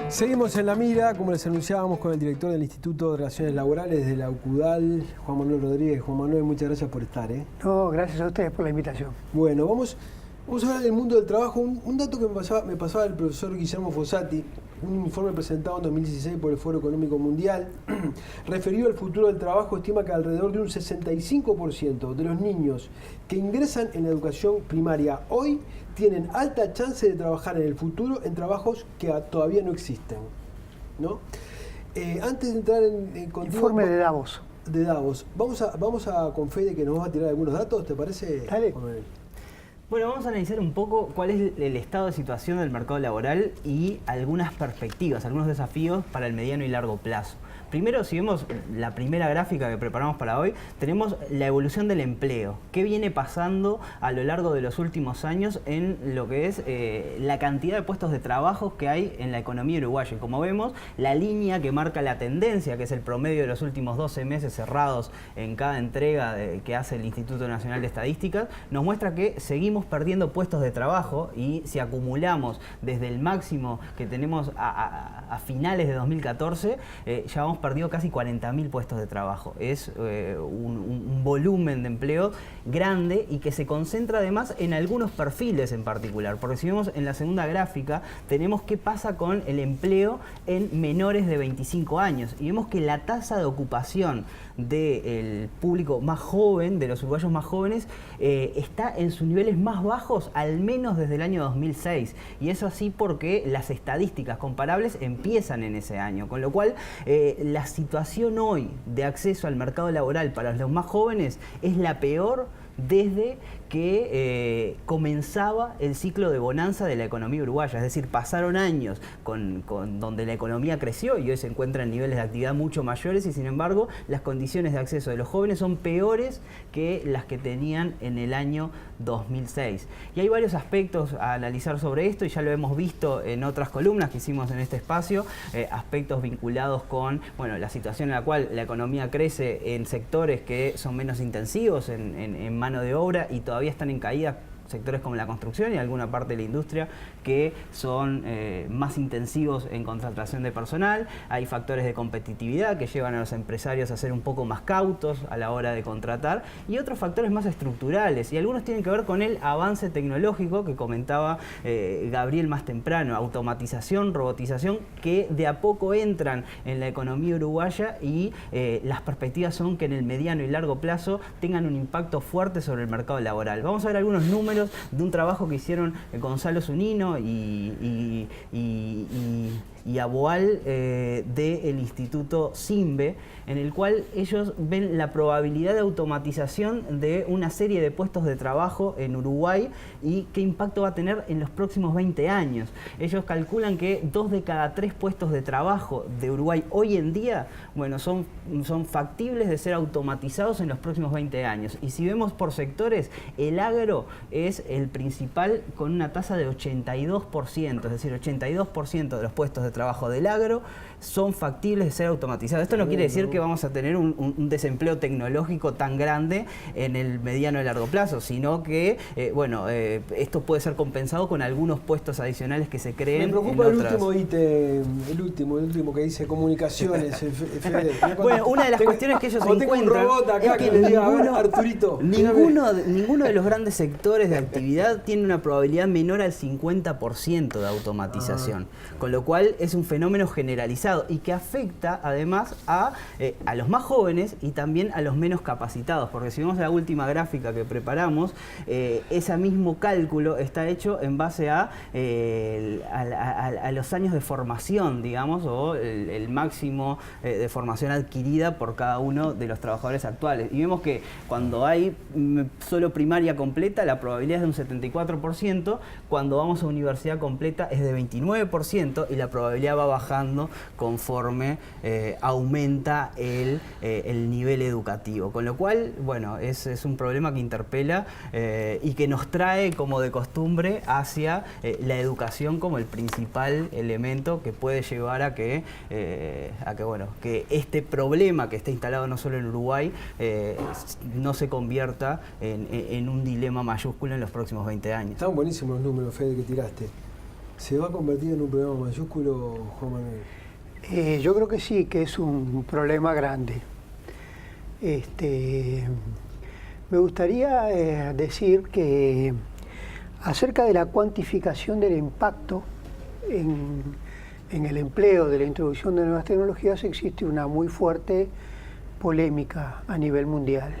Seguimos en la mira, como les anunciábamos, con el director del Instituto de Relaciones Laborales de la UCUDAL, Juan Manuel Rodríguez. Juan Manuel, muchas gracias por estar. No, gracias a ustedes por la invitación. Bueno, vamos a hablar del mundo del trabajo. Un dato que me pasaba el profesor Guillermo Fossati, un informe presentado en 2016 por el Foro Económico Mundial, referido al futuro del trabajo, estima que alrededor de un 65% de los niños que ingresan en la educación primaria hoy tienen alta chance de trabajar en el futuro en trabajos que todavía no existen, ¿no? Antes de entrar en informe de Davos. Vamos a con Fede, que nos va a tirar algunos datos, ¿te parece? Dale. Bueno, vamos a analizar un poco cuál es el estado de situación del mercado laboral y algunas perspectivas, algunos desafíos para el mediano y largo plazo. Primero, si vemos la primera gráfica que preparamos para hoy, tenemos la evolución del empleo. ¿Qué viene pasando a lo largo de los últimos años en lo que es la cantidad de puestos de trabajo que hay en la economía uruguaya? Y como vemos, la línea que marca la tendencia, que es el promedio de los últimos 12 meses cerrados en cada entrega que hace el Instituto Nacional de Estadísticas, nos muestra que seguimos perdiendo puestos de trabajo, y si acumulamos desde el máximo que tenemos a finales de 2014, ya vamos perdido casi 40.000 puestos de trabajo. Es un volumen de empleo grande y que se concentra además en algunos perfiles en particular, porque si vemos en la segunda gráfica tenemos qué pasa con el empleo en menores de 25 años y vemos que la tasa de ocupación del público más joven, de los uruguayos más jóvenes, está en sus niveles más bajos al menos desde el año 2006, y eso así porque las estadísticas comparables empiezan en ese año, con lo cual la situación hoy de acceso al mercado laboral para los más jóvenes es la peor desde que comenzaba el ciclo de bonanza de la economía uruguaya. Es decir, pasaron años donde la economía creció y hoy se encuentra en niveles de actividad mucho mayores, y sin embargo las condiciones de acceso de los jóvenes son peores que las que tenían en el año 2006. Y hay varios aspectos a analizar sobre esto, y ya lo hemos visto en otras columnas que hicimos en este espacio, aspectos vinculados con la situación en la cual la economía crece en sectores que son menos intensivos en mano de obra y todavía están en caída, sectores como la construcción y alguna parte de la industria que son más intensivos en contratación de personal. Hay factores de competitividad que llevan a los empresarios a ser un poco más cautos a la hora de contratar, y otros factores más estructurales, y algunos tienen que ver con el avance tecnológico que comentaba Gabriel más temprano, automatización, robotización, que de a poco entran en la economía uruguaya, y las perspectivas son que en el mediano y largo plazo tengan un impacto fuerte sobre el mercado laboral. Vamos a ver algunos números de un trabajo que hicieron Gonzalo Zunino y Aboal del Instituto SIMBE, en el cual ellos ven la probabilidad de automatización de una serie de puestos de trabajo en Uruguay y qué impacto va a tener en los próximos 20 años. Ellos calculan que 2 de cada 3 puestos de trabajo de Uruguay hoy en día, son factibles de ser automatizados en los próximos 20 años. Y si vemos por sectores, el agro es el principal con una tasa de 82%, es decir, 82% de los puestos de trabajo del agro son factibles de ser automatizados. Esto no quiere decir que vamos a tener un desempleo tecnológico tan grande en el mediano y largo plazo, sino que esto puede ser compensado con algunos puestos adicionales que se creen. Me preocupa el último que dice comunicaciones. Bueno, una de las cuestiones que ellos encuentran un robot acá es que le diga, a ver, Arturito, ninguno de los grandes sectores de actividad tiene una probabilidad menor al 50% de automatización, con lo cual es un fenómeno generalizado y que afecta además a los más jóvenes y también a los menos capacitados, porque si vemos la última gráfica que preparamos, ese mismo cálculo está hecho en base a los años de formación, digamos, o el máximo de formación adquirida por cada uno de los trabajadores actuales. Y vemos que cuando hay solo primaria completa, la probabilidad es de un 74%, cuando vamos a universidad completa es de 29%, y la probabilidad empleabilidad va bajando conforme aumenta el nivel educativo. Con lo cual, bueno, es un problema que interpela y que nos trae como de costumbre hacia la educación como el principal elemento que puede llevar a que este problema que está instalado no solo en Uruguay no se convierta en un dilema mayúsculo en los próximos 20 años. Están buenísimos los números, Fede, que tiraste. ¿Se va a convertir en un problema mayúsculo, Juan Manuel? Yo creo que sí, que es un problema grande. Me gustaría decir que acerca de la cuantificación del impacto en el empleo de la introducción de nuevas tecnologías existe una muy fuerte polémica a nivel mundial.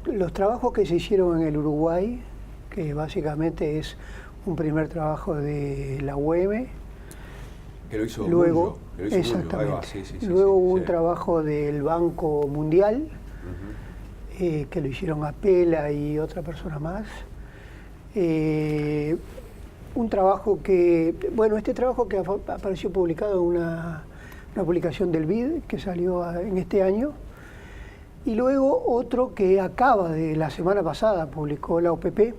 Los trabajos que se hicieron en el Uruguay, que básicamente es un primer trabajo de la UEM, que lo hizo luego, Mullo, exactamente, sí, luego hubo un trabajo del Banco Mundial, que lo hicieron Apela y otra persona más. Un trabajo que, bueno, este trabajo que apareció publicado en una publicación del BID que salió en este año, y luego otro que acaba de la semana pasada, publicó la OPP,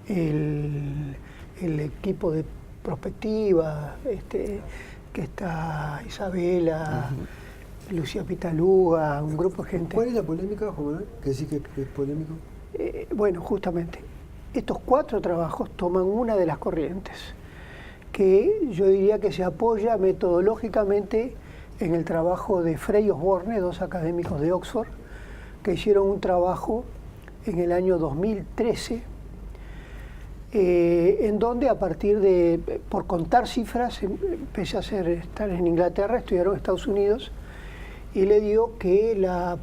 el equipo de prospectiva, que está Isabela, Lucía Pitaluga, un grupo de gente. ¿Cuál es la polémica, Juan Manuel? ¿Que sí que es polémico? Bueno, justamente, estos 4 trabajos toman una de las corrientes, que yo diría que se apoya metodológicamente en el trabajo de Frey Osborne, 2 académicos de Oxford, que hicieron un trabajo en el año 2013, en donde a partir de, por contar cifras, empecé a estar en Inglaterra, estudiaron en Estados Unidos, y le dio que la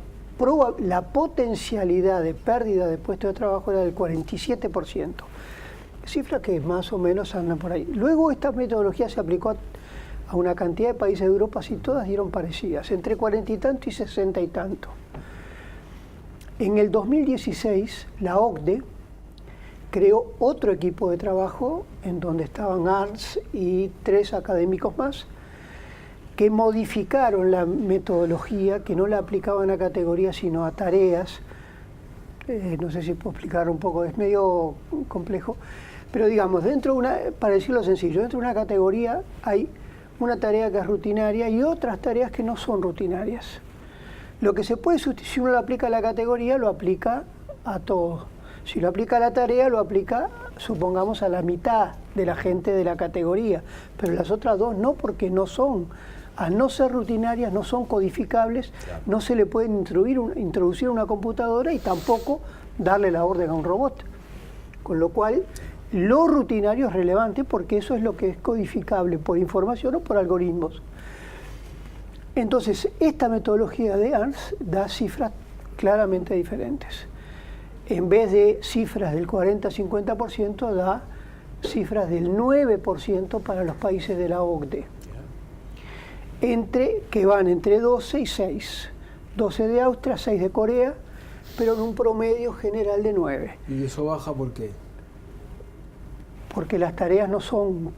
potencialidad de pérdida de puestos de trabajo era del 47%, cifras que más o menos andan por ahí. Luego esta metodología se aplicó a una cantidad de países de Europa y todas dieron parecidas, entre 40 y tanto y 60 y tanto. En el 2016, la OCDE creó otro equipo de trabajo en donde estaban ARNS y 3 académicos más, que modificaron la metodología, que no la aplicaban a categorías sino a tareas. No sé si puedo explicar un poco, es medio complejo, pero digamos, para decirlo sencillo, dentro de una categoría hay una tarea que es rutinaria y otras tareas que no son rutinarias. Lo que se puede sustituir, si uno lo aplica a la categoría, lo aplica a todo. Si lo aplica a la tarea, lo aplica, supongamos, a la mitad de la gente de la categoría, pero las otras 2 no, porque no son, al no ser rutinarias, no son codificables, claro. No se le pueden introducir a una computadora y tampoco darle la orden a un robot. Con lo cual, lo rutinario es relevante porque eso es lo que es codificable por información o por algoritmos. Entonces, esta metodología de ARNS da cifras claramente diferentes. En vez de cifras del 40-50%, da cifras del 9% para los países de la OCDE. Que van entre 12 y 6. 12 de Austria, 6 de Corea, pero en un promedio general de 9. ¿Y eso baja por qué? Porque las tareas no son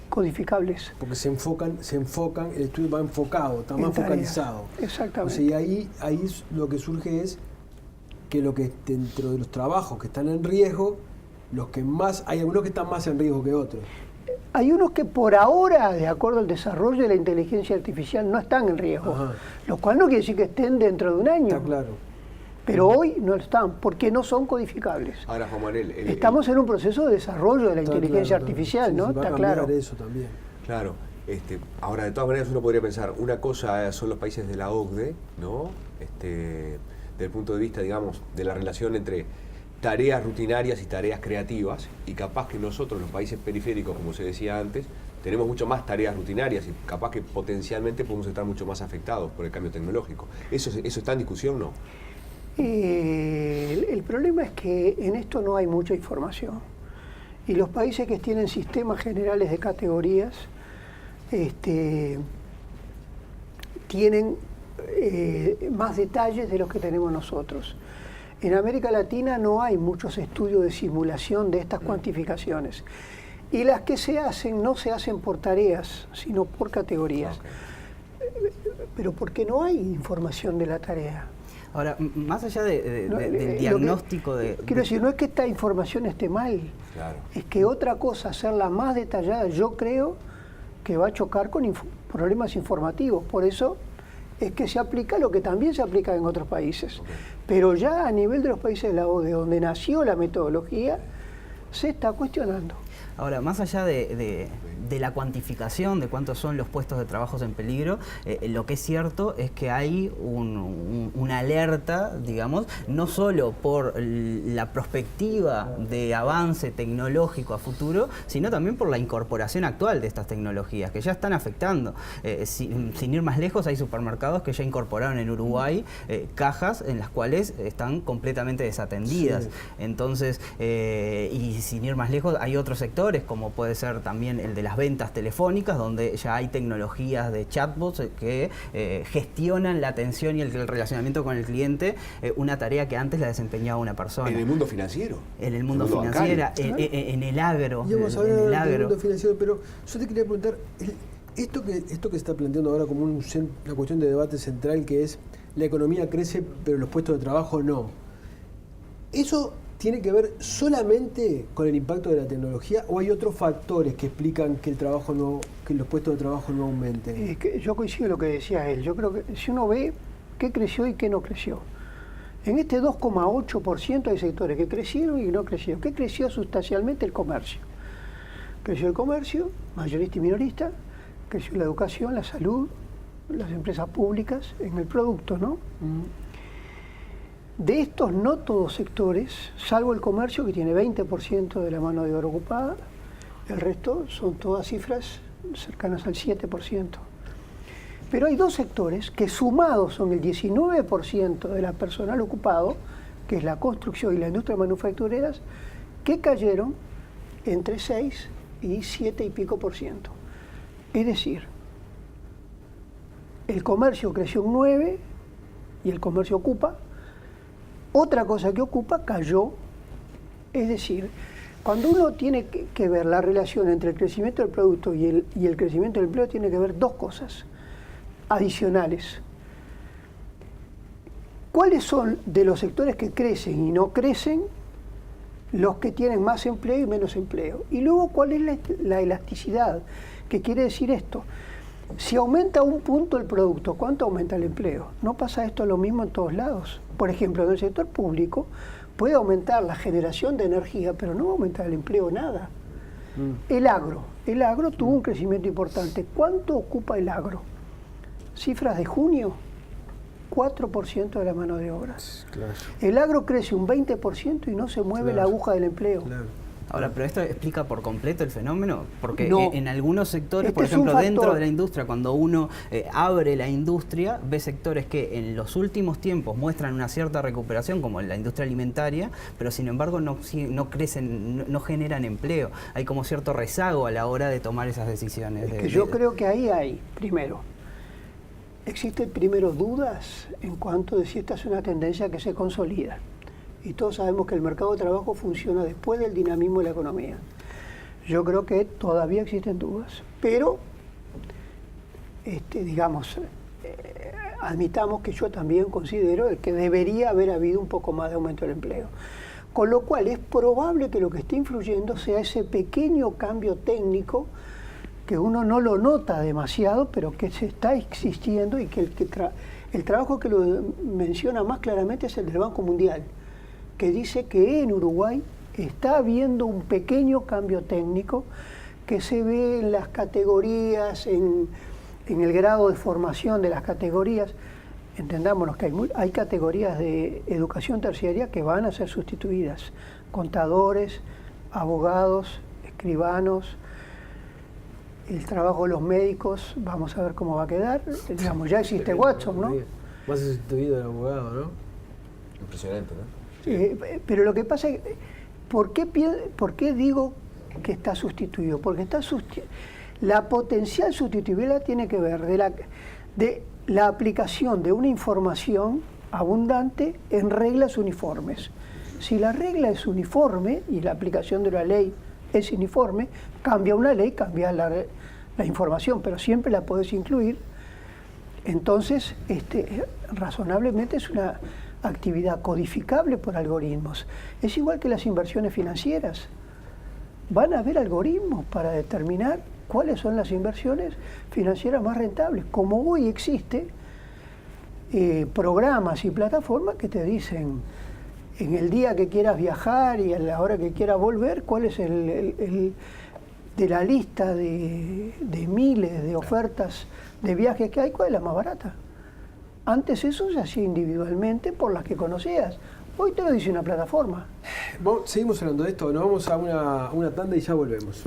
codificables. Porque se enfocan, el estudio va enfocado, está más focalizado. Exactamente. O sea, y ahí lo que surge es que lo que dentro de los trabajos que están en riesgo, hay algunos que están más en riesgo que otros. Hay unos que por ahora, de acuerdo al desarrollo de la inteligencia artificial, no están en riesgo. Ajá. Lo cual no quiere decir que estén dentro de un año. Está claro. Pero hoy no están, porque no son codificables. Ahora, Juan Manuel, estamos en un proceso de desarrollo de la inteligencia artificial, sí, ¿no? Está claro. Eso también. Claro. Ahora, de todas maneras, uno podría pensar, una cosa son los países de la OCDE, ¿no? Desde el punto de vista, digamos, de la relación entre tareas rutinarias y tareas creativas, y capaz que nosotros, los países periféricos, como se decía antes, tenemos mucho más tareas rutinarias y capaz que potencialmente podemos estar mucho más afectados por el cambio tecnológico. ¿Eso está en discusión, no? El problema es que en esto no hay mucha información. Y los países que tienen sistemas generales de categorías tienen más detalles de los que tenemos nosotros. En América Latina no hay muchos estudios de simulación de estas cuantificaciones. Y las que se hacen no se hacen por tareas, sino por categorías. Pero porque no hay información de la tarea. Ahora, más allá del diagnóstico quiero decir, no es que esta información esté mal, Claro. es que otra cosa, hacerla más detallada, yo creo que va a chocar con problemas informativos. Por eso es que se aplica lo que también se aplica en otros países. Pero ya a nivel de los países de la OCDE, donde nació la metodología, se está cuestionando. Ahora, más allá de la cuantificación de cuántos son los puestos de trabajo en peligro, lo que es cierto es que hay una alerta, digamos, no solo por la perspectiva de avance tecnológico a futuro, sino también por la incorporación actual de estas tecnologías, que ya están afectando. Sin ir más lejos, hay supermercados que ya incorporaron en Uruguay cajas en las cuales están completamente desatendidas. Sí. Entonces, y sin ir más lejos, hay otros sectores, como puede ser también el de las ventas telefónicas, donde ya hay tecnologías de chatbots que gestionan la atención y el relacionamiento con el cliente, una tarea que antes la desempeñaba una persona. ¿En el mundo financiero? En el mundo financiero, en el agro. Y vamos a hablar del mundo financiero, pero yo te quería preguntar, esto que se está planteando ahora como una cuestión de debate central, que es la economía crece, pero los puestos de trabajo no. ¿Eso tiene que ver solamente con el impacto de la tecnología o hay otros factores que explican que los puestos de trabajo no aumenten? Yo coincido en lo que decía él. Yo creo que si uno ve qué creció y qué no creció. En este 2,8% hay sectores que crecieron y que no crecieron. ¿Qué creció sustancialmente? El comercio. Creció el comercio, mayorista y minorista, creció la educación, la salud, las empresas públicas, en el producto, ¿no? De estos no todos sectores, salvo el comercio que tiene 20% de la mano de obra ocupada, el resto son todas cifras cercanas al 7%. Pero hay dos sectores que sumados son el 19% de la personal ocupado, que es la construcción y la industria manufactureras, que cayeron entre 6 y 7 y pico por ciento. Es decir, el comercio creció un 9 y el comercio ocupa. Otra cosa que ocupa cayó. Es decir, cuando uno tiene que ver la relación entre el crecimiento del producto y el crecimiento del empleo, tiene que ver dos cosas adicionales. ¿Cuáles son de los sectores que crecen y no crecen los que tienen más empleo y menos empleo? Y luego, ¿cuál es la elasticidad? ¿Qué quiere decir esto? Si aumenta un punto el producto, ¿cuánto aumenta el empleo? No pasa esto lo mismo en todos lados. Por ejemplo, en el sector público puede aumentar la generación de energía, pero no va a aumentar el empleo nada. El agro tuvo un crecimiento importante. ¿Cuánto ocupa el agro? Cifras de junio, 4% de la mano de obra. Claro. El agro crece un 20% y no se mueve la aguja del empleo. Claro. Ahora, pero esto explica por completo el fenómeno, porque no. En algunos sectores, por ejemplo, dentro de la industria, cuando uno abre la industria, ve sectores que en los últimos tiempos muestran una cierta recuperación, como la industria alimentaria, pero sin embargo no crecen, no generan empleo. Hay como cierto rezago a la hora de tomar esas decisiones. Yo creo que ahí hay, primero, existen dudas en cuanto a si esta es una tendencia que se consolida. Y todos sabemos que el mercado de trabajo funciona después del dinamismo de la economía. Yo creo que todavía existen dudas, pero admitamos que yo también considero que debería haber habido un poco más de aumento del empleo. Con lo cual es probable que lo que esté influyendo sea ese pequeño cambio técnico que uno no lo nota demasiado, pero que se está existiendo y que el trabajo que lo menciona más claramente es el del Banco Mundial, que dice que en Uruguay está habiendo un pequeño cambio técnico que se ve en las categorías, en el grado de formación de las categorías. Entendámonos que hay categorías de educación terciaria que van a ser sustituidas. Contadores, abogados, escribanos, el trabajo de los médicos, vamos a ver cómo va a quedar. Digamos, ya existe Watson, ¿no? Va a ser sustituido el abogado, ¿no? Impresionante, ¿no? Pero lo que pasa es, ¿por qué digo que está sustituido? Porque la potencial sustituibilidad tiene que ver de la aplicación de una información abundante en reglas uniformes. Si la regla es uniforme y la aplicación de la ley es uniforme, cambia una ley, cambia la información, pero siempre la podés incluir. Entonces, razonablemente es una actividad codificable por algoritmos. Es igual que las inversiones financieras. Van a haber algoritmos para determinar cuáles son las inversiones financieras más rentables. Como hoy existe programas y plataformas que te dicen en el día que quieras viajar y a la hora que quieras volver, cuál es de la lista de miles de ofertas de viajes que hay, cuál es la más barata. Antes eso se hacía individualmente por las que conocías. Hoy te lo dice una plataforma. Seguimos hablando de esto, nos vamos a una tanda y ya volvemos.